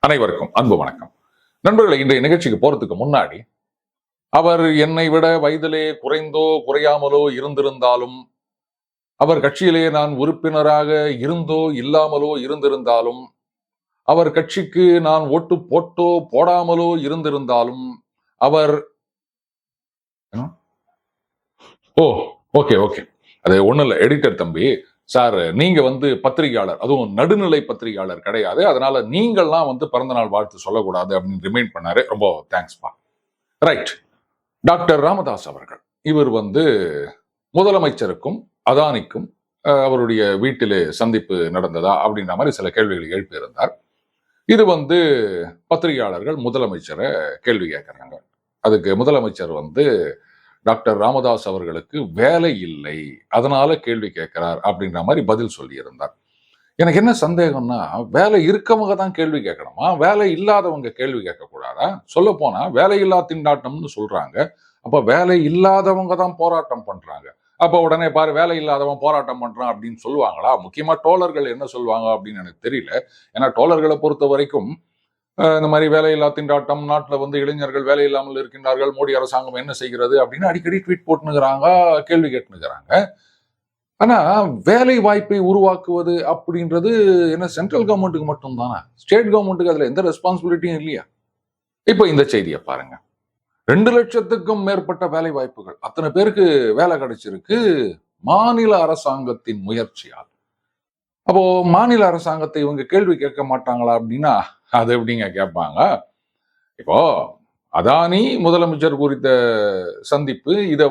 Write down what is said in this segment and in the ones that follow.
அனைவருக்கும் அன்பு வணக்கம். நண்பர்களை, இன்றைய நிகழ்ச்சிக்கு போறதுக்கு முன்னாடி, அவர் என்னை விட வயதிலே குறைந்தோ குறையாமலோ இருந்திருந்தாலும், அவர் கட்சியிலே நான் உறுப்பினராக இருந்தோ இல்லாமலோ இருந்திருந்தாலும், அவர் கட்சிக்கு நான் ஓட்டு போட்டோ போடாமலோ இருந்திருந்தாலும், அவர் ஓ ஓகே ஓகே அது ஒண்ணும் இல்லை, எடிட்டர் தம்பி சார், நீங்க பத்திரிகையாளர், அதுவும் நடுநிலை பத்திரிகையாளர் கிடையாது, அதனால நீங்கள்லாம் பிறந்தநாள் வாழ்த்து சொல்லக்கூடாது அப்படின்னு ரிமைண்ட் பண்ணாரு. ரொம்ப தேங்க்ஸ்பா. ரைட். டாக்டர் ராமதாஸ் அவர்கள், இவர் முதலமைச்சருக்கும் அதானிக்கும் அவருடைய வீட்டிலே சந்திப்பு நடந்ததா அப்படின்ற மாதிரி சில கேள்விகளை எழுப்பியிருந்தார். இது பத்திரிகையாளர்கள் முதலமைச்சரை கேள்வி கேட்கிறாங்க. அதுக்கு முதலமைச்சர் டாக்டர் ராமதாஸ் அவர்களுக்கு வேலை இல்லை, அதனால கேள்வி கேட்கிறார் அப்படின்ற மாதிரி பதில் சொல்லி இருந்தார். எனக்கு என்ன சந்தேகம்னா, வேலை இருக்கவங்க தான் கேள்வி கேட்கணுமா, வேலை இல்லாதவங்க கேள்வி கேட்கக்கூடாதா? சொல்ல போனா வேலையில்லா திண்டாட்டம்னு சொல்றாங்க. அப்ப வேலை இல்லாதவங்க தான் போராட்டம் பண்றாங்க. அப்ப உடனே பாரு, வேலை இல்லாதவன் போராட்டம் பண்றான் அப்படின்னு சொல்லுவாங்களா? முக்கியமா டோலர்கள் என்ன சொல்லுவாங்க அப்படின்னு எனக்கு தெரியல. ஏன்னா டோலர்களை பொறுத்த வரைக்கும் இந்த மாதிரி வேலையில்லா திண்டாட்டம், நாட்டில் இளைஞர்கள் வேலை இல்லாமல் இருக்கின்றார்கள், மோடி அரசாங்கம் என்ன செய்கிறது அப்படின்னு அடிக்கடி ட்வீட் போட்டுனுக்கிறாங்க, கேள்வி கேட்டுனுக்கிறாங்க. ஆனா வேலை வாய்ப்பை உருவாக்குவது அப்படின்றது என்ன சென்ட்ரல் கவர்மெண்ட்டுக்கு மட்டும் தானே? ஸ்டேட் கவர்மெண்ட்டுக்கு அதுல எந்த ரெஸ்பான்சிபிலிட்டியும் இல்லையா? இப்ப இந்த செய்தியை பாருங்க. 2 லட்சத்துக்கும் மேற்பட்ட வேலை வாய்ப்புகள், அத்தனை பேருக்கு வேலை கிடைச்சிருக்கு மாநில அரசாங்கத்தின் முயற்சியால். அப்போ மாநில அரசாங்கத்தை இவங்க கேள்வி கேட்க மாட்டாங்களா அப்படின்னா அது எப்படிங்க கேட்பாங்க? இப்போ அதானி முதலமைச்சர் குறித்த சந்திப்பு, இதை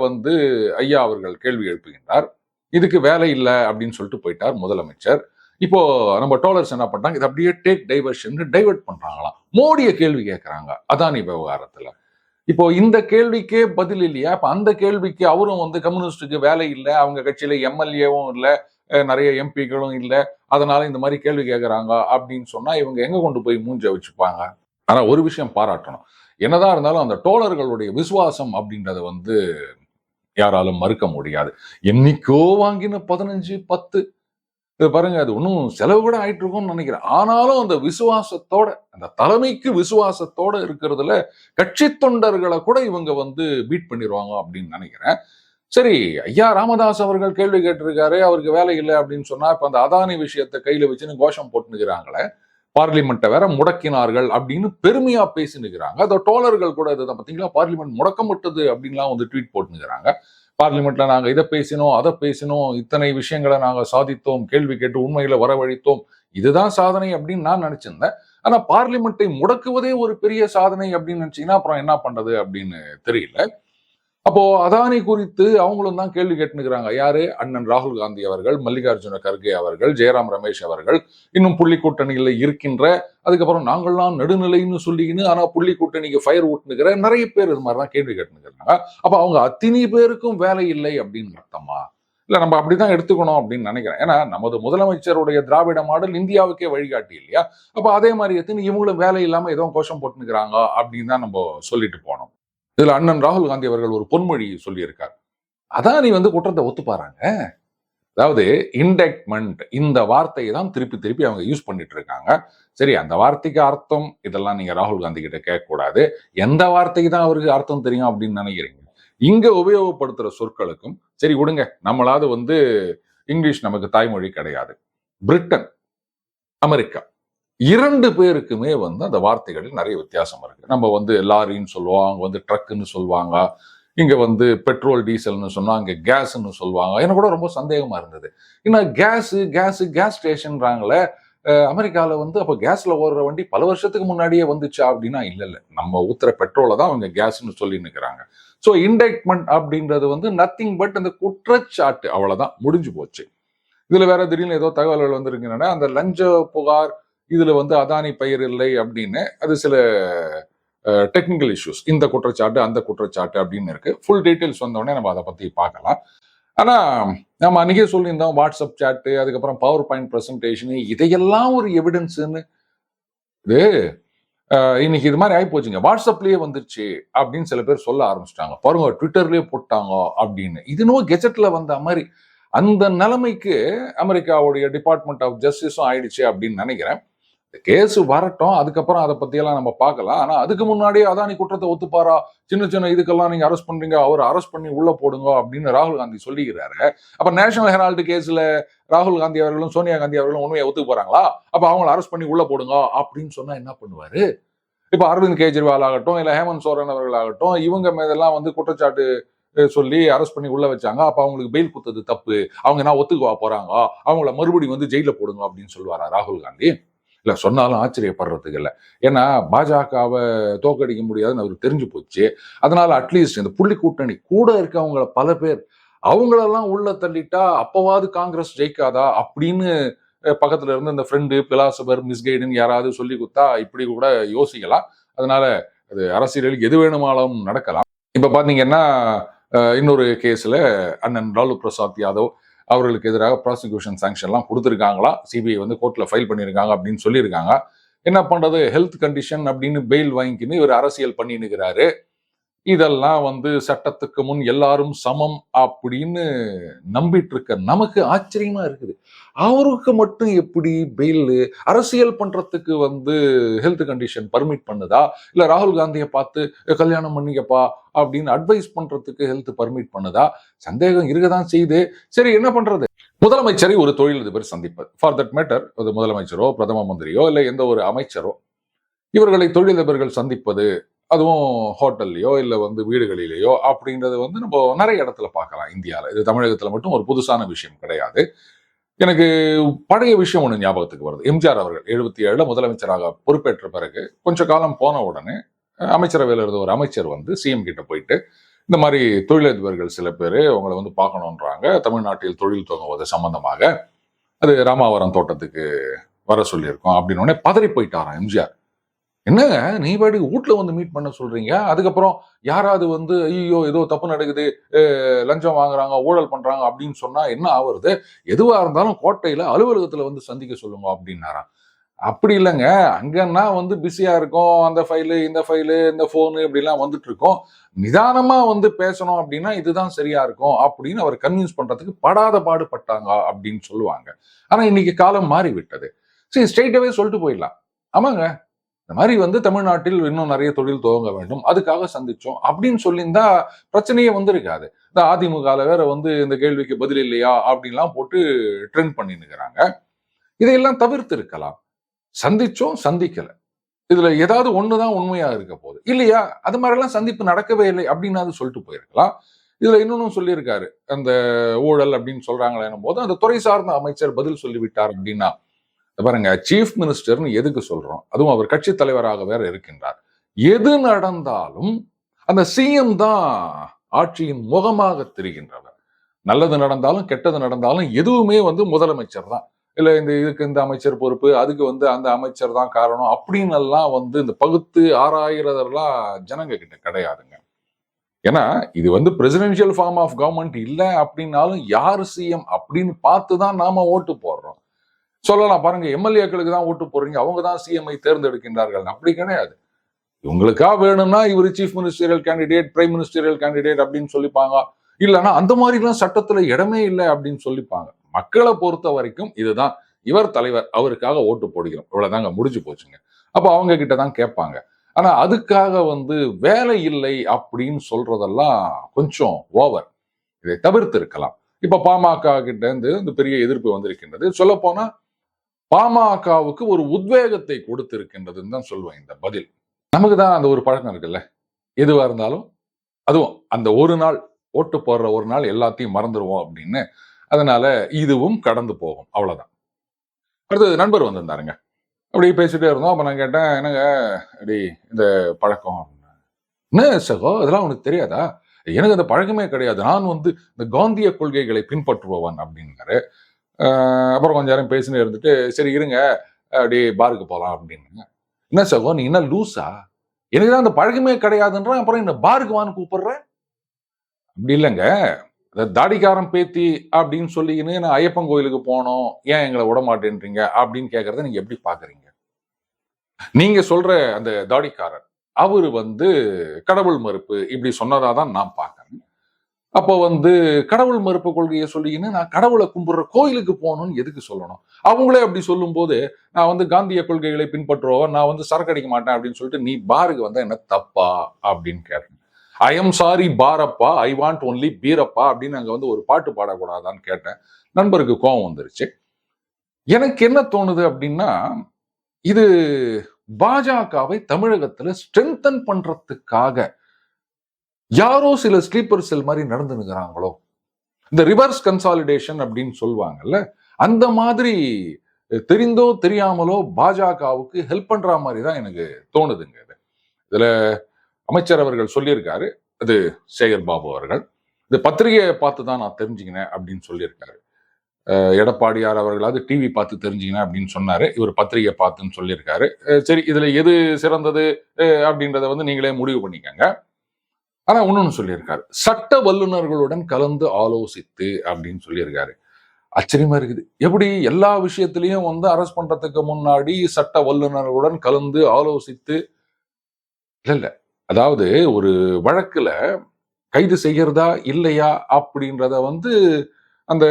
ஐயா அவர்கள் கேள்வி எழுப்புகின்றார். இதுக்கு வேலை இல்லை அப்படின்னு சொல்லிட்டு போயிட்டார் முதலமைச்சர். இப்போ நம்ம டோலர்ஸ் என்ன பண்றாங்க, இது அப்படியே டேக் டைவர்ஷன் டைவர்ட் பண்றாங்களாம். மோடியை கேள்வி கேட்கறாங்க அதானி விவகாரத்துல. இப்போ இந்த கேள்விக்கே பதில் இல்லையா? அப்ப அந்த கேள்விக்கு அவரும் கம்யூனிஸ்டுக்கு வேலை இல்லை, அவங்க கட்சியில எம்எல்ஏவும் இல்லை, நிறைய எம்பிக்களும் இல்லை, அதனால இந்த மாதிரி கேள்வி கேட்கறாங்க அப்படின்னு சொன்னா இவங்க எங்க கொண்டு போய் மூஞ்ச வச்சுப்பாங்க? ஆனா ஒரு விஷயம் பாராட்டணும், என்னதான் இருந்தாலும் அந்த டோலர்களுடைய விசுவாசம் அப்படின்றத யாராலும் மறுக்க முடியாது. என்னைக்கோ வாங்கின 15, 10 பாருங்க, அது ஒன்றும் செலவு கூட ஆயிட்டு இருக்கும்னு நினைக்கிறேன். ஆனாலும் அந்த விசுவாசத்தோட, அந்த தலைமைக்கு விசுவாசத்தோட இருக்கிறதுல கட்சி தொண்டர்களை கூட இவங்க பீட் பண்ணிடுவாங்க அப்படின்னு நினைக்கிறேன். சரி, ஐயா ராமதாஸ் அவர்கள் கேள்வி கேட்டிருக்காரு, அவருக்கு வேலை இல்லை அப்படின்னு சொன்னா இப்ப அந்த அதானி விஷயத்தை கையில வச்சுன்னு கோஷம் போட்டுனுக்கிறாங்களே, பார்லிமெண்ட்டை வேற முடக்கினார்கள் அப்படின்னு பெருமையா பேசினுக்கிறாங்க. அந்த டோலர்கள் கூட இதை பார்த்தீங்களா, பார்லிமெண்ட் முடக்கப்பட்டது அப்படின்லாம் ட்வீட் போட்டுனுக்கிறாங்க. பார்லிமெண்ட்ல நாங்க இதை பேசினோம், அதை பேசினோம், இத்தனை விஷயங்களை நாங்க சாதித்தோம், கேள்வி கேட்டு உண்மையில வரவழைத்தோம், இதுதான் சாதனை அப்படின்னு நான் நினைச்சிருந்தேன். ஆனா பார்லிமெண்ட்டை முடக்குவதே ஒரு பெரிய சாதனை அப்படின்னு நினைச்சீங்கன்னா அப்புறம் என்ன பண்றது அப்படின்னு தெரியல. அப்போ அதானி குறித்து அவங்களும் தான் கேள்வி கேட்டுக்கிறாங்க. யாரு? அண்ணன் ராகுல் காந்தி அவர்கள், மல்லிகார்ஜுன கர்கே அவர்கள், ஜெயராம் ரமேஷ் அவர்கள், இன்னும் புள்ளி கூட்டணியில் இருக்கின்ற, அதுக்கப்புறம் நாங்கள்லாம் நடுநிலைன்னு சொல்லிக்கின்னு ஆனா புள்ளி கூட்டணிக்கு ஃபயர் ஊட்டுனுக்கிற நிறைய பேர் இது மாதிரிதான் கேள்வி கேட்டுக்கிறாங்க. அப்ப அவங்க அத்தனை பேருக்கும் வேலை இல்லை அப்படின்னு அர்த்தமா? இல்ல நம்ம அப்படிதான் எடுத்துக்கணும் அப்படின்னு நினைக்கிறேன். ஏன்னா நமது முதலமைச்சருடைய திராவிட மாடல் இந்தியாவுக்கே வழிகாட்டி இல்லையா? அப்ப அதே மாதிரி எத்தனை இவங்களும் வேலை இல்லாம ஏதோ கோஷம் போட்டுக்கிறாங்க அப்படின்னு தான் நம்ம சொல்லிட்டு போனோம். இதுல அண்ணன் ராகுல் காந்தி அவர்கள் ஒரு பொன்மொழி சொல்லியிருக்கார். அதானி குற்றத்தை ஒத்துப்பாராங்க. அதாவது இன்டெக்ட்மெண்ட், இந்த வார்த்தையை தான் திருப்பி திருப்பி அவங்க யூஸ் பண்ணிட்டு இருக்காங்க. சரி, அந்த வார்த்தைக்கு அர்த்தம் இதெல்லாம் நீங்க ராகுல் காந்தி கிட்ட கேட்கக்கூடாது. எந்த வார்த்தைக்கு தான் அவருக்கு அர்த்தம் தெரியும் அப்படின்னு நினைக்கிறீங்க? இங்க உபயோகப்படுத்துற சொற்களுக்கும் சரி விடுங்க, நம்மளாவது இங்கிலீஷ் நமக்கு தாய்மொழி கிடையாது. பிரிட்டன், அமெரிக்கா 2 பேருக்குமே அந்த வார்த்தைகளில் நிறைய வித்தியாசம் இருக்கு. நம்ம லாரின்னு சொல்லுவோம், அவங்க ட்ரக்குன்னு சொல்லுவாங்க, இங்க பெட்ரோல் டீசல்னு சொன்னா அங்க கேஸ்ன்னு சொல்லுவாங்க. எனக்கு கூட ரொம்ப சந்தேகமா இருந்தது, இன்னும் கேஸ் ஸ்டேஷன்றாங்களே அமெரிக்கால அப்ப கேஸ்ல ஓடுற வண்டி பல வருஷத்துக்கு முன்னாடியே வந்துச்சா அப்படின்னா இல்ல, நம்ம ஊத்துற பெட்ரோலை தான் அவங்க கேஸ்ன்னு சொல்லி நிற்கிறாங்க. ஸோ இன்டெக்ட்மெண்ட் அப்படின்றது நத்திங் பட் அந்த குற்றச்சாட்டு, அவ்வளவுதான், முடிஞ்சு போச்சு. இதுல வேற திடீர்னு ஏதோ தகவல்கள் வந்திருக்கின்றன, அந்த லஞ்ச புகார் இதுல அதானி பெயர் இல்லை அப்படின்னு, அது சில டெக்னிக்கல் இஷ்யூஸ், இந்த குற்றச்சாட்டு அந்த குற்றச்சாட்டு அப்படின்னு இருக்கு. ஃபுல் டீடைல்ஸ் வந்தோடனே நம்ம அதை பத்தி பார்க்கலாம். ஆனா நம்ம அன்னைக்கே சொல்லியிருந்தோம், வாட்ஸ்அப் சாட்டு, அதுக்கப்புறம் பவர் பாயிண்ட் பிரசன்டேஷன், இதையெல்லாம் ஒரு எவிடன்ஸ்ன்னு. இது இன்னைக்கு இது மாதிரி ஆகி போச்சுங்க, வாட்ஸ்அப்லயே வந்துருச்சு அப்படின்னு சில பேர் சொல்ல ஆரம்பிச்சிட்டாங்க. பாருங்க ட்விட்டர்லயே போட்டாங்க அப்படின்னு. இதுனோ கெஜெட்ல வந்த மாதிரி. அந்த நிலைமைக்கு அமெரிக்காவுடைய டிபார்ட்மெண்ட் ஆஃப் ஜஸ்டிஸும் ஆயிடுச்சு அப்படின்னு நினைக்கிறேன். கேஸ் வரட்டும், அதுக்கப்புறம் அதை பத்தியெல்லாம் நம்ம பார்க்கலாம். ஆனா அதுக்கு முன்னாடியே அதானி குற்றத்தை ஒத்துப்பாரா? சின்ன சின்ன இதுக்கெல்லாம் நீங்க அரெஸ்ட் பண்றீங்க, அவர் அரெஸ்ட் பண்ணி உள்ள போடுங்க அப்படின்னு ராகுல் காந்தி சொல்லிக்கிறாரு. அப்ப நேஷனல் ஹெரால்டு கேஸ்ல ராகுல் காந்தி அவர்களும் சோனியா காந்தி அவர்களும் உண்மையை ஒத்துக்க போறாங்களா? அப்ப அவங்களை அரெஸ்ட் பண்ணி உள்ள போடுங்க அப்படின்னு சொன்னா என்ன பண்ணுவாரு? இப்ப அரவிந்த் கெஜ்ரிவால் ஆகட்டும், இல்ல ஹேமந்த் சோரன் அவர்கள் ஆகட்டும், இவங்க மேதெல்லாம் வந்து குற்றச்சாட்டு சொல்லி அரெஸ்ட் பண்ணி உள்ள வச்சாங்க. அப்ப அவங்களுக்கு பெயில் குத்தது தப்பு, அவங்க என்ன ஒத்துக்குவா போறாங்க, அவங்கள மறுபடியும் வந்து ஜெயில போடுங்க அப்படின்னு சொல்லுவாரா ராகுல் காந்தி? இல்ல சொன்னாலும் ஆச்சரியப்படுறதுக்கு இல்ல. ஏன்னா பாஜகவை தோக்கடிக்க முடியாதுன்னு அவருக்கு தெரிஞ்சு போச்சு. அதனால அட்லீஸ்ட் இந்த புள்ளி கூட்டணி கூட இருக்கவங்கள பல பேர் அவங்களெல்லாம் உள்ள தள்ளிட்டா அப்பவாது காங்கிரஸ் ஜெயிக்காதா அப்படின்னு பக்கத்துல இருந்து இந்த ஃப்ரெண்டு பிலாசபர் மிஸ்கைடுன்னு யாராவது சொல்லி கொடுத்தா இப்படி கூட யோசிக்கலாம். அதனால அது அரசியலில் எது வேணுமானாலும் நடக்கலாம். இப்ப பாத்தீங்கன்னா இன்னொரு கேஸ்ல அண்ணன் லாலு பிரசாத் யாதவ் அவர்களுக்கு எதிராக ப்ராசிக்யூஷன் சாங்ஷன்லாம் கொடுத்துருக்காங்களா, சிபிஐ வந்து கோர்ட்ல ஃபைல் பண்ணியிருக்காங்க அப்படின்னு சொல்லியிருக்காங்க. என்ன பண்றது, ஹெல்த் கண்டிஷன் அப்படின்னு பெயில் வாங்கிக்கின்னு இவர் அரசியல் பண்ணினுக்கிறாரு. இதெல்லாம் வந்து சட்டத்துக்கு முன் எல்லாரும் சமம் அப்படின்னு நம்பிட்டு இருக்க நமக்கு ஆச்சரியமா இருக்குது. அவருக்கு மட்டும் எப்படி பெயில்? அரசியல் பண்றதுக்கு வந்து ஹெல்த் கண்டிஷன் பர்மிட் பண்ணுதா? இல்ல ராகுல் காந்தியை பார்த்து கல்யாணம் பண்ணிக்கப்பா அப்படின்னு அட்வைஸ் பண்றதுக்கு ஹெல்த் பர்மிட் பண்ணுதா? சந்தேகம் இருக்கதான் செய்யுது. சரி, என்ன பண்றது? முதலமைச்சரை ஒரு தொழிலதிபர் சந்திப்பது, ஃபார் தட் மேட்டர் அது முதலமைச்சரோ பிரதம மந்திரியோ இல்ல எந்த ஒரு அமைச்சரோ, இவர்களை தொழிலதிபர்கள் சந்திப்பது, அதுவும் ஹோட்டல்லையோ இல்ல வந்து வீடுகளிலேயோ அப்படின்றது வந்து நம்ம நிறைய இடத்துல பார்க்கலாம் இந்தியாவில். இது தமிழகத்துல மட்டும் ஒரு புதுசான விஷயம் கிடையாது. எனக்கு பழைய விஷயம் ஒண்ணு ஞாபகத்துக்கு வருது. எம்ஜிஆர் அவர்கள் 77 முதலமைச்சராக பொறுப்பேற்ற பிறகு கொஞ்ச காலம் போன உடனே அமைச்சரவையில் இருந்த ஒரு அமைச்சர் வந்து சிஎம் கிட்ட போயிட்டு இந்த மாதிரி தொழிலதிபர்கள் சில பேர் உங்களை வந்து பார்க்கணுன்றாங்க, தமிழ்நாட்டில் தொழில் துவங்குவது சம்பந்தமாக, அது ராமாவரம் தோட்டத்துக்கு வர சொல்லியிருக்கோம் அப்படின்னு உடனே பதறி போயிட்டாராம் எம்ஜிஆர். என்னங்க நீ பாடி வீட்டுல வந்து மீட் பண்ண சொல்றீங்க, அதுக்கப்புறம் யாராவது வந்து ஐயோ ஏதோ தப்பு நடக்குது, லஞ்சம் வாங்குறாங்க, ஊழல் பண்றாங்க அப்படின்னு சொன்னா என்ன ஆகுறது? எதுவா இருந்தாலும் கோட்டையில அலுவலகத்துல வந்து சந்திக்க சொல்லுங்க அப்படின்னாராம். அப்படி இல்லைங்க, அங்கன்னா வந்து பிஸியா இருக்கும், அந்த ஃபைலு இந்த ஃபைலு இந்த போனு இப்படிலாம் வந்துட்டு இருக்கோம், நிதானமா வந்து பேசணும் அப்படின்னா இதுதான் சரியா இருக்கும் அப்படின்னு அவர் கன்வின்ஸ் பண்றதுக்கு படாத பாடுபட்டாங்க அப்படின்னு சொல்லுவாங்க. ஆனா இன்னைக்கு காலம் மாறி விட்டது. சரி, ஸ்ட்ரெயிட்டாவே சொல்லிட்டு போயிடலாம், ஆமாங்க இந்த மாதிரி வந்து தமிழ்நாட்டில் இன்னும் நிறைய தொழில் துவங்க வேண்டும், அதுக்காக சந்திச்சோம் அப்படின்னு சொல்லியிருந்தா பிரச்சனையே வந்திருக்காது. இந்த அதிமுகல வேற வந்து இந்த கேள்விக்கு பதில் இல்லையா அப்படின்லாம் போட்டு ட்ரெண்ட் பண்ணிருக்கிறாங்க. இதையெல்லாம் தவிர்த்து இருக்கலாம். சந்திச்சோம், சந்திக்கல, இதுல ஏதாவது ஒண்ணுதான் உண்மையா இருக்க போகுது இல்லையா? அது மாதிரி எல்லாம் சந்திப்பு நடக்கவே இல்லை அப்படின்னு சொல்லிட்டு போயிருக்கலாம். இதுல இன்னொன்னு சொல்லியிருக்காரு, அந்த ஊழல் அப்படின்னு சொல்றாங்களே போது அந்த துறை சார்ந்த அமைச்சர் பதில் சொல்லிவிட்டார் அப்படின்னா, பாருங்க சீஃப் மினிஸ்டர்னு எதுக்கு சொல்றோம்? அதுவும் அவர் கட்சி தலைவராக வேற இருக்கின்றார். எது நடந்தாலும் அந்த சிஎம் தான் ஆட்சியின் முகமாக தெரிகின்றவர். நல்லது நடந்தாலும் கெட்டது நடந்தாலும் எதுவுமே வந்து முதலமைச்சர் தான். இல்ல இந்த இதுக்கு இந்த அமைச்சர் பொறுப்பு, அதுக்கு வந்து அந்த அமைச்சர் தான் காரணம் அப்படின்னு எல்லாம் வந்து இந்த பகுத்து ஆராயிறதெல்லாம் ஜனங்க கிட்ட கிடையாதுங்க. ஏன்னா இது வந்து பிரசிடென்சியல் ஃபார்ம் ஆஃப் கவர்மெண்ட் இல்ல அப்படின்னாலும் யாரு சிஎம் அப்படின்னு பார்த்து தான் நாம ஓட்டு போடுறோம். சொல்லலாம் பாருங்க, எம்எல்ஏக்களுக்கு தான் ஓட்டு போடுறீங்க, அவங்க தான் சிஎம்ஐ தேர்ந்தெடுக்கின்றார்கள். அப்படி கிடையாது. இவங்களுக்கா வேணும்னா இவர் chief ministerial candidate, prime ministerial candidate அப்படின்னு சொல்லிப்பாங்க. இல்லைன்னா அந்த மாதிரிலாம் சட்டத்துல இடமே இல்லை அப்படின்னு சொல்லிப்பாங்க. மக்களை பொறுத்த வரைக்கும் இதுதான் இவர் தலைவர், அவருக்காக ஓட்டு போடுகிறோம், இவ்வளவுதாங்க, முடிஞ்சு போச்சுங்க. அப்ப அவங்க கிட்ட தான் கேட்பாங்க. ஆனா அதுக்காக வந்து வேலை இல்லை அப்படின்னு சொல்றதெல்லாம் கொஞ்சம் ஓவர். இதை தவிர்த்து இருக்கலாம். இப்ப பாமக கிட்ட இருந்து இந்த பெரிய எதிர்ப்பு வந்திருக்கின்றது. சொல்ல போனா பாமகவுக்கு ஒரு உத்வேகத்தை கொடுத்திருக்கின்றதுன்னு தான் சொல்லுவேன் இந்த பதில். நமக்கு தான் அந்த ஒரு பழக்கம் இருக்குல்ல, எதுவா இருந்தாலும் அதுவும் அந்த ஒரு நாள் ஓட்டு போடுற ஒரு நாள் எல்லாத்தையும் மறந்துடுவோம் அப்படின்னு. அதனால இதுவும் கடந்து போகும், அவ்வளவுதான். அடுத்தது நண்பர் வந்திருந்தாருங்க, அப்படி பேசிட்டே இருந்தோம். அப்ப நான் கேட்டேன், என்னங்க அப்படி இந்த பழக்கம்? என்ன சகோ இதெல்லாம் உனக்கு தெரியாதா? எனக்கு அந்த பழக்கமே கிடையாது, நான் வந்து இந்த காந்திய கொள்கைகளை பின்பற்றுபவன் அப்படின்னாரு. அப்புறம் கொஞ்ச நேரம் பேசினே இருந்துட்டு, சரி இருங்க அப்படியே பாருக்கு போலாம் அப்படின்னு. என்ன சகோ நீ என்ன லூசா? எனக்கு தான் அந்த பழக்கமே கிடையாதுன்ற, அப்புறம் என்ன பாருக்கு வான்னு கூப்பிடுற? அப்படி இல்லைங்க, தாடிக்காரன் பேத்தி அப்படின்னு சொல்லிக்கின்னு நான் ஐயப்பன் கோயிலுக்கு போனோம், ஏன் எங்களை விட மாட்டேன்றீங்க அப்படின்னு கேட்கறத நீங்க எப்படி பாக்குறீங்க? நீங்க சொல்ற அந்த தாடிக்காரர் அவரு வந்து கடவுள் மறுப்பு இப்படி சொன்னதா தான் நான் பார்க்கறேன். அப்போ வந்து கடவுள் மறுப்பு கொள்கையை சொல்லிக்கின்னு நான் கடவுளை கும்பிடுற கோயிலுக்கு போகணும்னு எதுக்கு சொல்லணும்? அவங்களே அப்படி சொல்லும்போது, நான் வந்து காந்திய கொள்கைகளை பின்பற்றுவோம், நான் வந்து சரக்கு அடிக்க மாட்டேன் அப்படின்னு சொல்லிட்டு, நீ பாருக்கு வந்தா என்ன தப்பா? அப்படின்னு கேட்டேன். ஐ எம் சாரி பாரப்பா, ஐ வாண்ட் ஒன்லி பீரப்பா அப்படின்னு அங்க வந்து ஒரு பாட்டு பாடக்கூடாதான்னு கேட்டேன். நண்பருக்கு கோவம் வந்துருச்சு. எனக்கு என்ன தோணுது அப்படின்னா, இது பாஜகவை தமிழகத்துல ஸ்ட்ரென்தன் பண்றதுக்காக யாரோ சில ஸ்லீப்பர் செல் மாதிரி நடந்துனுங்கிறாங்களோ, இந்த ரிவர்ஸ் கன்சாலிடேஷன் அப்படின்னு சொல்லுவாங்கல்ல, அந்த மாதிரி தெரிந்தோ தெரியாமலோ பாஜகவுக்கு ஹெல்ப் பண்ற மாதிரி தான் எனக்கு தோணுதுங்க இது. இதுல அமைச்சர் அவர்கள் சொல்லியிருக்காரு, அது சேகர் பாபு அவர்கள், இந்த பத்திரிகையை பார்த்து தான் நான் தெரிஞ்சுக்கினேன் அப்படின்னு சொல்லியிருக்காரு. எடப்பாடியார் அவர்களாவது டிவி பார்த்து தெரிஞ்சுக்கினேன் அப்படின்னு சொன்னாரு, இவர் பத்திரிகை பார்த்துன்னு சொல்லியிருக்காரு. சரி, இதுல எது சிறந்தது அப்படின்றத வந்து நீங்களே முடிவு பண்ணிக்கங்க. ஆனா இன்னொன்னு சொல்லியிருக்காரு, சட்ட வல்லுநர்களுடன் கலந்து ஆலோசித்து அப்படின்னு சொல்லியிருக்காரு. ஆச்சரியமா இருக்குது. எப்படி எல்லா விஷயத்திலையும் வந்து அரெஸ்ட் பண்றதுக்கு முன்னாடி சட்ட வல்லுநர்களுடன் கலந்து ஆலோசித்து, இல்ல இல்ல, அதாவது ஒரு வழக்குல கைது செய்கிறதா இல்லையா அப்படின்றத வந்து அந்த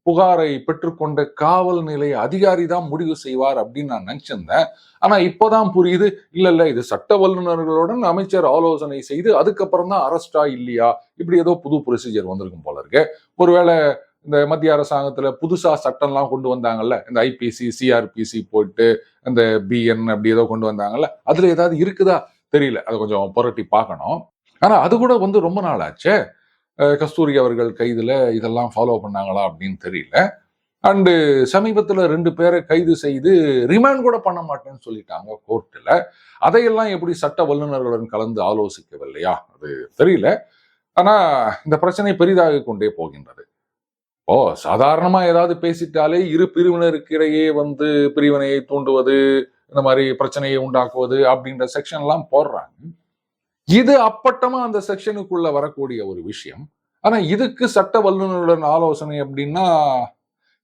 புகாரை பெற்றுக்கொண்ட காவல் நிலைய அதிகாரி தான் முடிவு செய்வார் அப்படின்னு நான் நினைச்சிருந்தேன். ஆனா இப்பதான் புரியுது, இல்ல இல்ல, இது சட்ட வல்லுநர்களுடன் அமைச்சர் ஆலோசனை செய்து அதுக்கப்புறம் தான் அரெஸ்டா இல்லையா, இப்படி ஏதோ புது ப்ரொசீஜர் வந்திருக்கும் போல இருக்கு. ஒருவேளை இந்த மத்திய அரசாங்கத்துல புதுசா சட்டம்லாம் கொண்டு வந்தாங்கல்ல, இந்த ஐபிசி சிஆர்பிசி போட்டு அந்த பிஎன் அப்படி ஏதோ கொண்டு வந்தாங்கல்ல, அதுல ஏதாவது இருக்குதா தெரியல, அதை கொஞ்சம் புரட்டி பார்க்கணும். ஆனா அது கூட வந்து ரொம்ப நாள் ஆச்சு. கஸ்தூரி அவர்கள் கைதுல இதெல்லாம் ஃபாலோ பண்ணாங்களா அப்படின்னு தெரியல. அண்டு சமீபத்துல 2 பேரை கைது செய்து ரிமாண்ட் கூட பண்ண மாட்டேன்னு சொல்லிட்டாங்க கோர்ட்டுல. அதையெல்லாம் எப்படி சட்ட வல்லுநர்களுடன் கலந்து ஆலோசிக்கவில்லையா, அது தெரியல. ஆனா இந்த பிரச்சனை பெரிதாக கொண்டே போகின்றது. ஓ, சாதாரணமா ஏதாவது பேசிட்டாலே இரு பிரிவினருக்கு இடையே வந்து பிரிவினையை தூண்டுவது, இந்த மாதிரி பிரச்சனையை உண்டாக்குவது அப்படின்ற செக்ஷன் எல்லாம் போடுறாங்க. இது அப்பட்டமா அந்த செக்ஷனுக்குள்ள வரக்கூடிய ஒரு விஷயம். ஆனா இதுக்கு சட்ட வல்லுநருடன் ஆலோசனை அப்படின்னா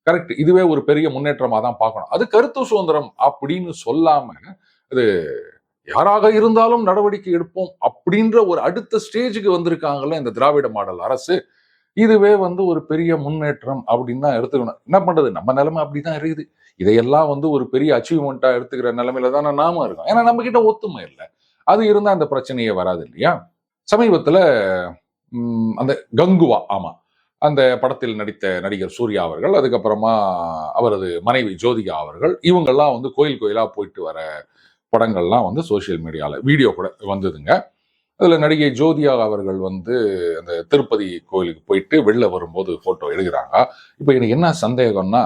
கரெக்ட். இதுவே ஒரு பெரிய முன்னேற்றமா தான் பார்க்கணும். அது கருத்து சுதந்திரம் அப்படின்னு சொல்லாம, அது யாராக இருந்தாலும் நடவடிக்கை எடுப்போம் அப்படின்ற ஒரு அடுத்த ஸ்டேஜுக்கு வந்திருக்காங்கல்ல இந்த திராவிட மாடல் அரசு. இதுவே வந்து ஒரு பெரிய முன்னேற்றம் அப்படின்னு தான் எடுத்துக்கணும். என்ன பண்றது? நம்ம நிலைமை அப்படிதான் இருக்குது. இதையெல்லாம் வந்து ஒரு பெரிய அச்சீவ்மெண்ட்டா எடுத்துக்கிற நிலைமையில தானே நாம இருக்கோம். ஏன்னா நம்ம கிட்ட ஒத்துமை இல்லை. அது இருந்தா அந்த பிரச்சனையே வராது இல்லையா? சமீபத்துல அந்த கங்குவா, ஆமா, அந்த படத்தில் நடித்த நடிகர் சூர்யா அவர்கள், அதுக்கப்புறமா அவரது மனைவி ஜோதிகா அவர்கள், இவங்கெல்லாம் வந்து கோயில் கோயிலா போயிட்டு வர படங்கள்லாம் வந்து சோசியல் மீடியால வீடியோ கூட வந்ததுங்க. அதுல நடிகை ஜோதிகா அவர்கள் வந்து அந்த திருப்பதி கோயிலுக்கு போயிட்டு வெளில வரும்போது போட்டோ எடுக்கிறாங்க. இப்ப எனக்கு என்ன சந்தேகம்னா,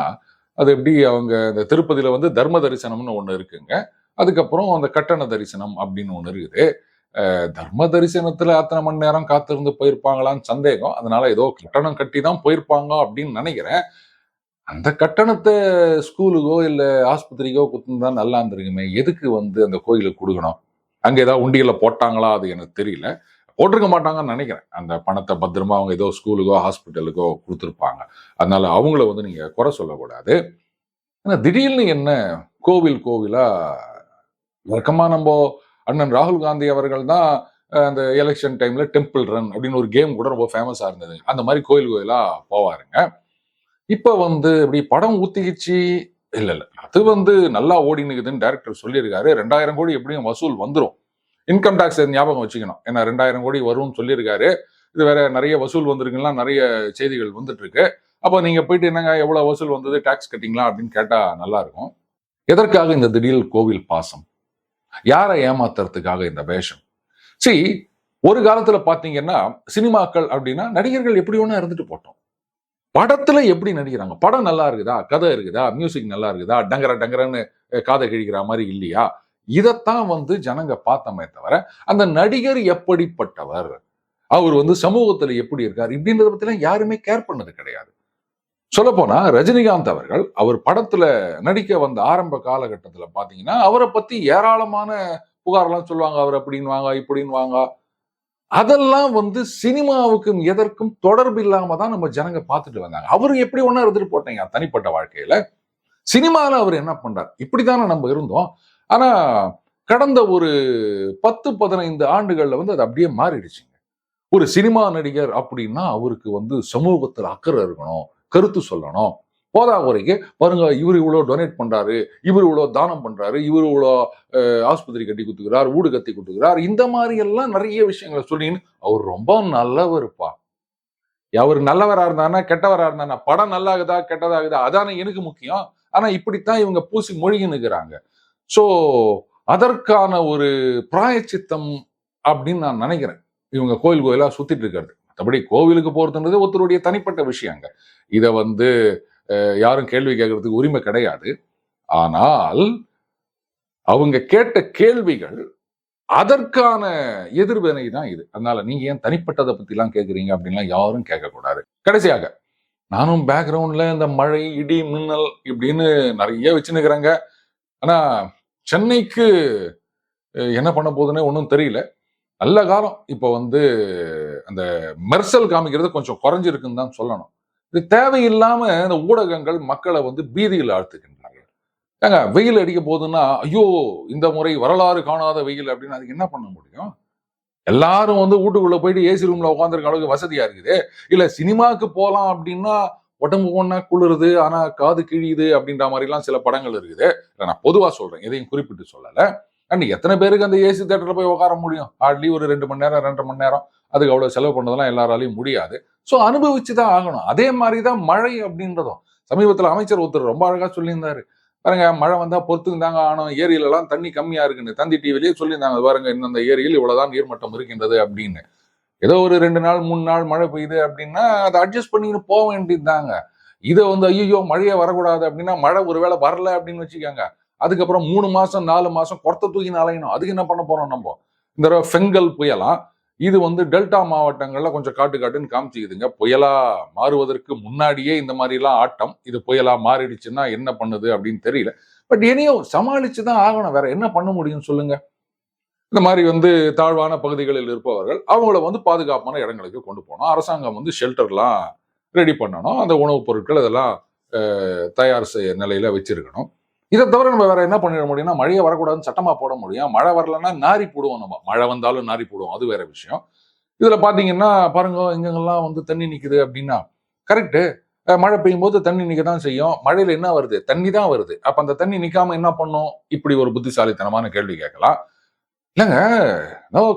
அது எப்படி அவங்க இந்த திருப்பதியில வந்து தர்ம தரிசனம்னு ஒண்ணு இருக்குங்க. அதுக்கப்புறம் அந்த கட்டண தரிசனம் அப்படின்னு ஒண்ணு இருக்குது. தர்ம தரிசனத்துல அத்தனை மணி நேரம் காத்திருந்து போயிருப்பாங்களான்னு சந்தேகம். அதனால ஏதோ கட்டணம் கட்டி தான் போயிருப்பாங்க அப்படின்னு நினைக்கிறேன். அந்த கட்டணத்தை ஸ்கூலுக்கோ இல்ல ஆஸ்பத்திரிக்கோ குடுத்திருந்தா நல்லா இருந்திருக்குமே. எதுக்கு வந்து அந்த கோயிலுக்கு குடுக்கணும்? அங்க ஏதாவது உண்டியல்ல போட்டாங்களா? அது எனக்கு தெரியல. போட்டிருக்க மாட்டாங்கன்னு நினைக்கிறேன். அந்த பணத்தை பத்திரமா அவங்க ஏதோ ஸ்கூலுக்கோ ஹாஸ்பிட்டலுக்கோ கொடுத்துருப்பாங்க. அதனால அவங்கள வந்து நீங்க குறை சொல்லக்கூடாது. ஆனா திடீர்னு என்ன கோவில் கோவிலா வழக்கமா நம்ம அண்ணன் ராகுல் காந்தி அவர்கள் தான் அந்த எலெக்ஷன் டைம்ல டெம்பிள் ரன் அப்படின்னு ஒரு கேம் கூட ரொம்ப ஃபேமஸா இருந்தது. அந்த மாதிரி கோயில் கோயிலா போவாருங்க. இப்ப வந்து இப்படி படம் ஊத்திக்கிச்சு, இல்ல இல்ல, அது வந்து நல்லா ஓடினுக்குதுன்னு டைரக்டர் சொல்லியிருக்காரு. 2000 கோடி எப்படியும் வசூல் வந்துரும். இன்கம் டாக்ஸ் ஞாபகம் வச்சுக்கணும். ஏன்னா 2000 கோடி வரும்னு சொல்லியிருக்காரு. இது வேற நிறைய வசூல் வந்திருக்குலாம் நிறைய செய்திகள் வந்துட்டு இருக்கு. அப்ப நீங்க போயிட்டு என்னங்க எவ்வளவு வசூல் வந்தது, டாக்ஸ் கட்டிங்களா அப்படின்னு கேட்டா நல்லா இருக்கும். எதற்காக இந்த திடீர் கோவில் பாசம்? யாரை ஏமாத்துறதுக்காக இந்த வேஷம்? சி, ஒரு காலத்துல பாத்தீங்கன்னா சினிமாக்கள் அப்படின்னா நடிகர்கள் எப்படி வேணா இருந்துட்டு போட்டோம். படத்துல எப்படி நடிக்கிறாங்க? படம் நல்லா இருக்குதா? கதை இருக்குதா? மியூசிக் நல்லா இருக்குதா? டங்கர டங்கரன்னு காதை கிழிக்கிற மாதிரி இல்லையா? இதத்தான் வந்து ஜனங்க பார்த்தோமே தவிர, அந்த நடிகர் எப்படிப்பட்டவர்? அவர் வந்து சமூகத்துல எப்படி இருக்கார்? இப்படின்றத பத்திலாம் யாருமே கேர் பண்ணது கிடையாது. சொல்லப்போனா ரஜினிகாந்த் அவர்கள் அவர் படத்துல நடிக்க வந்த ஆரம்ப காலகட்டத்துல பாத்தீங்கன்னா, அவரை பத்தி ஏராளமான புகார்லாம் சொல்லுவாங்க. அவர் அப்படின்னுவாங்க, இப்படின்னுவாங்க. அதெல்லாம் வந்து சினிமாவுக்கும் எதற்கும் தொடர்பு இல்லாம தான் நம்ம ஜனங்க பார்த்துட்டு வந்தாங்க. அவரு எப்படி ஒண்ணா இருந்துட்டு போட்டீங்க தனிப்பட்ட வாழ்க்கையில. சினிமால அவர் என்ன பண்றார்? இப்படித்தானே நம்ம இருந்தோம். ஆனா கடந்த ஒரு 10, 15 ஆண்டுகள்ல வந்து அது அப்படியே மாறிடுச்சுங்க. ஒரு சினிமா நடிகர் அப்படின்னா அவருக்கு வந்து சமூகத்துல அக்கறை இருக்கணும், கருத்து சொல்லணும். போதாக்குறைக்கு பாருங்க, இவர் இவ்வளவு டொனேட் பண்றாரு, இவர் இவ்வளவு தானம் பண்றாரு, இவர் இவ்வளவு ஆஸ்பத்திரி கட்டி கொடுத்துக்கிறார், வீடு கட்டி கொடுத்துக்கிறார், இந்த மாதிரி எல்லாம் நிறைய விஷயங்களை சொல்லின்னு அவர் ரொம்ப நல்லவருப்பா. அவர் நல்லவரா இருந்தானா கெட்டவரா இருந்தானா, படம் நல்லாகுதா கெட்டதாகுதா அதானே எனக்கு முக்கியம். ஆனா இப்படித்தான் இவங்க பூசி மொழிகின்னு இருக்கிறாங்க. சோ அதற்கான ஒரு பிராயச்சித்தம் அப்படின்னு நான் நினைக்கிறேன். இவங்க கோயில் கோயிலா சுத்திட்டு இருக்கிறது. மற்றபடி கோவிலுக்கு போறதுன்றது ஒருத்தருடைய தனிப்பட்ட விஷயங்க. இத வந்து யாரும் கேள்வி கேட்கறதுக்கு உரிமை கிடையாது. ஆனால் அவங்க கேட்ட கேள்விகள் அதற்கான எதிர்வினை தான் இது. அதனால நீங்க ஏன் தனிப்பட்டதை பத்தி எல்லாம் கேட்கறீங்க அப்படின்லாம் யாரும் கேட்கக்கூடாது. கடைசியாக நானும் பேக்ரவுண்ட்ல இந்த மழை, இடி, மின்னல் இப்படின்னு நிறைய வச்சுன்னுக்கிறேங்க. ஆனா சென்னைக்கு என்ன பண்ண போகுதுன்னு ஒன்றும் தெரியல. நல்ல காலம் இப்ப வந்து அந்த மெர்சல் காமிக்கிறது கொஞ்சம் குறைஞ்சிருக்குன்னு தான் சொல்லணும். இது தேவையில்லாம இந்த ஊடகங்கள் மக்களை வந்து பீதியில் ஆழ்த்துகின்றார்கள். ஏங்க வெயில் அடிக்க போகுதுன்னா, ஐயோ இந்த முறை வரலாறு காணாத வெயில் அப்படின்னு அதுக்கு என்ன பண்ண முடியும்? எல்லாரும் வந்து வீட்டுக்குள்ள போயிட்டு ஏசி ரூம்ல உட்காந்துருக்க அளவுக்கு வசதியா இருக்குது. இல்ல சினிமாக்கு போலாம் அப்படின்னா உடம்பு ஒண்ணா குளிருது, ஆனா காது கிழியுது அப்படின்ற மாதிரி எல்லாம் சில படங்கள் இருக்குது. நான் பொதுவா சொல்றேன், எதையும் குறிப்பிட்டு சொல்லல. அண்ட் எத்தனை பேருக்கு அந்த ஏசி தியேட்டர்ல போய் உட்கார முடியும்? ஹார்ட்லி ஒரு 2 மணி நேரம், 2.5 மணி நேரம். அதுக்கு அவ்வளவு செலவு பண்ணதெல்லாம் எல்லாராலையும் முடியாது. சோ அனுபவிச்சு தான் ஆகணும். அதே மாதிரிதான் மழை அப்படின்றதும். சமீபத்துல அமைச்சர் ஒருத்தர் ரொம்ப அழகா சொல்லியிருந்தாரு. பாருங்க, மழை வந்தா பொறுத்துக்கு தாங்க ஆகணும். ஏரியில எல்லாம் தண்ணி கம்மியா இருக்குன்னு தந்தி டிவிலேயே சொல்லியிருந்தாங்க. பாருங்க, இந்த ஏரியில் இவ்வளவுதான் நீர்மட்டம் இருக்கின்றது அப்படின்னு. ஏதோ ஒரு 2 நாள் 3 நாள் மழை பெய்யுது அப்படின்னா அதை அட்ஜஸ்ட் பண்ணிட்டு போக வேண்டியதுதாங்க. இதை வந்து ஐயோ மழையே வரக்கூடாது அப்படின்னா மழை ஒருவேளை வரல அப்படின்னு வச்சுக்கோங்க. அதுக்கப்புறம் 3 மாசம் 4 மாசம் கொரத்தை தூக்கி அலையணும். அதுக்கு என்ன பண்ண போறோம் நம்ம? இந்த தடவை ஃபெங்கல் புயலா இது வந்து டெல்டா மாவட்டங்கள்ல கொஞ்சம் காட்டு காட்டுன்னு காமிச்சிக்குதுங்க. புயலா மாறுவதற்கு முன்னாடியே இந்த மாதிரி எல்லாம் ஆட்டம். இது புயலா மாறிடுச்சுன்னா என்ன பண்ணுது அப்படின்னு தெரியல. பட் இனியும் சமாளிச்சுதான் ஆகணும். வேற என்ன பண்ண முடியும் சொல்லுங்க? இந்த மாதிரி வந்து தாழ்வான பகுதிகளில் இருப்பவர்கள் அவங்கள வந்து பாதுகாப்பான இடங்களுக்கு கொண்டு போகணும். அரசாங்கம் வந்து ஷெல்டர்லாம் ரெடி பண்ணணும். அந்த உணவுப் பொருட்கள் இதெல்லாம் தயார் செய்ய நிலையில வச்சிருக்கணும். இதை தவிர நம்ம வேற என்ன பண்ணிட முடியும்னா, மழையே வரக்கூடாதுன்னு சட்டமா போட முடியும். மழை வரலன்னா நாரி போடுவோம் நம்ம. மழை வந்தாலும் நாரி போடுவோம். அது வேற விஷயம். இதுல பாத்தீங்கன்னா பாருங்க, எங்கெங்கெல்லாம் வந்து தண்ணி நிக்குது அப்படின்னா கரெக்ட். மழை பெய்யும் போது தண்ணி நிக்க தான் செய்யும். மழையில என்ன வருது? தண்ணி தான் வருது. அப்ப அந்த தண்ணி நிக்காம என்ன பண்ணும்? இப்படி ஒரு புத்திசாலித்தனமான கேள்வி கேட்கலாம். இல்லங்க,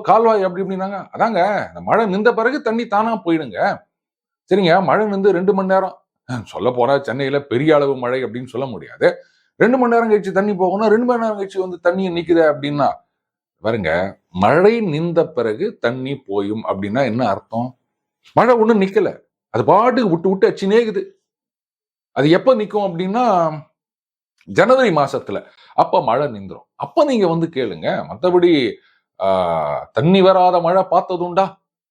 கால்வாய் அப்படி இப்படின்னாங்க. அதாங்க, இந்த மழை நின்ற பிறகு தண்ணி தானா போயிடுங்க. சரிங்க, மழை நின்று 2 மணி நேரம், சொல்ல போனா சென்னையில பெரிய அளவு மழை அப்படின்னு சொல்ல முடியாது. 2 மணி நேரம் கழிச்சு தண்ணி போகணும், 2 மணி நேரம் கழிச்சு வந்து தண்ணி நிக்குது அப்படின்னா பாருங்க, மழை நின்ற பிறகு தண்ணி போயும் அப்படின்னா என்ன அர்த்தம்? மழை ஒண்ணும் நிக்கல, அது பாட்டுக்கு விட்டு விட்டு அச்சுனே இருக்குது. அது எப்ப நிக்கும் அப்படின்னா ஜனவரி மாசத்துல. அப்ப மழை நின்றும். அப்ப நீங்க வந்து கேளுங்க. மத்தபடி தண்ணி வராத மழை பார்த்ததுண்டா?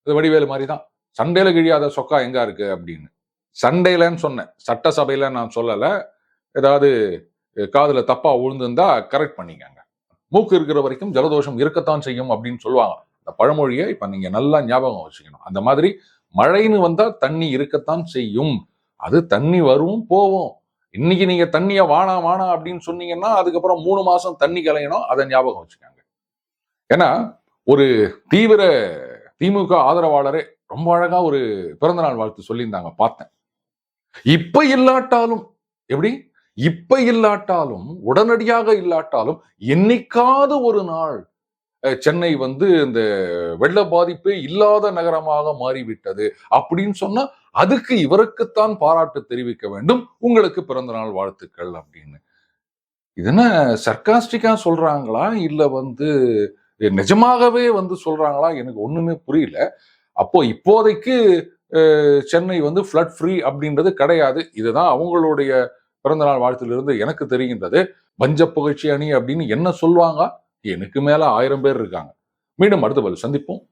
இது வடிவேலு மாதிரிதான். சண்டையில கிழியாத சொக்கா எங்க இருக்கு அப்படின்னு. சண்டையிலன்னு சொன்னேன், சட்டசபையில நான் சொல்லல. ஏதாவது காதுல தப்பா விழுந்திருந்தா கரெக்ட் பண்ணிக்கங்க. மூக்கு இருக்கிற வரைக்கும் ஜலதோஷம் இருக்கத்தான் செய்யும் அப்படின்னு சொல்லுவாங்க. இந்த பழமொழியை இப்ப நீங்க நல்லா ஞாபகம் வச்சுக்கணும். அந்த மாதிரி மழைன்னு வந்தா தண்ணி இருக்கத்தான் செய்யும். அது தண்ணி வரும் போவும். இன்னைக்கு நீங்க தண்ணிய வானா வானா அப்படின்னு சொன்னீங்கன்னா அதுக்கப்புறம் 3 மாசம் தண்ணி கலையணும். அதை ஞாபகம் வச்சுக்காங்க. ஏன்னா ஒரு தீவிர திமுக ஆதரவாளரே ரொம்ப அழகா ஒரு பிறந்தநாள் வாழ்த்து சொல்லியிருந்தாங்க, பார்த்தேன். இப்ப இல்லாட்டாலும் எப்படி? இப்ப இல்லாட்டாலும், உடனடியாக இல்லாட்டாலும், என்னைக்காவது ஒரு நாள் சென்னை வந்து இந்த வெள்ள பாதிப்பே இல்லாத நகரமாக மாறிவிட்டது அப்படின்னு சொன்னா அதுக்கு இவருக்குத்தான் பாராட்டு தெரிவிக்க வேண்டும். உங்களுக்கு பிறந்த நாள் வாழ்த்துக்கள் அப்படின்னு. இது என்ன சர்க்காஸ்டிக்கா சொல்றாங்களா இல்ல வந்து நிஜமாகவே வந்து சொல்றாங்களா? எனக்கு ஒண்ணுமே புரியல. அப்போ இப்போதைக்கு சென்னை வந்து ஃப்ளட் ஃப்ரீ அப்படின்றது கிடையாது. இதுதான் அவங்களுடைய பிறந்தநாள் வாழ்த்திலிருந்து எனக்கு தெரிகின்றது. பஞ்ச புகழ்ச்சி அணி அப்படின்னு என்ன சொல்லுவாங்க? எனக்கு மேல 1000 பேர் இருக்காங்க. மீண்டும் அடுத்த பதில் சந்திப்போம்.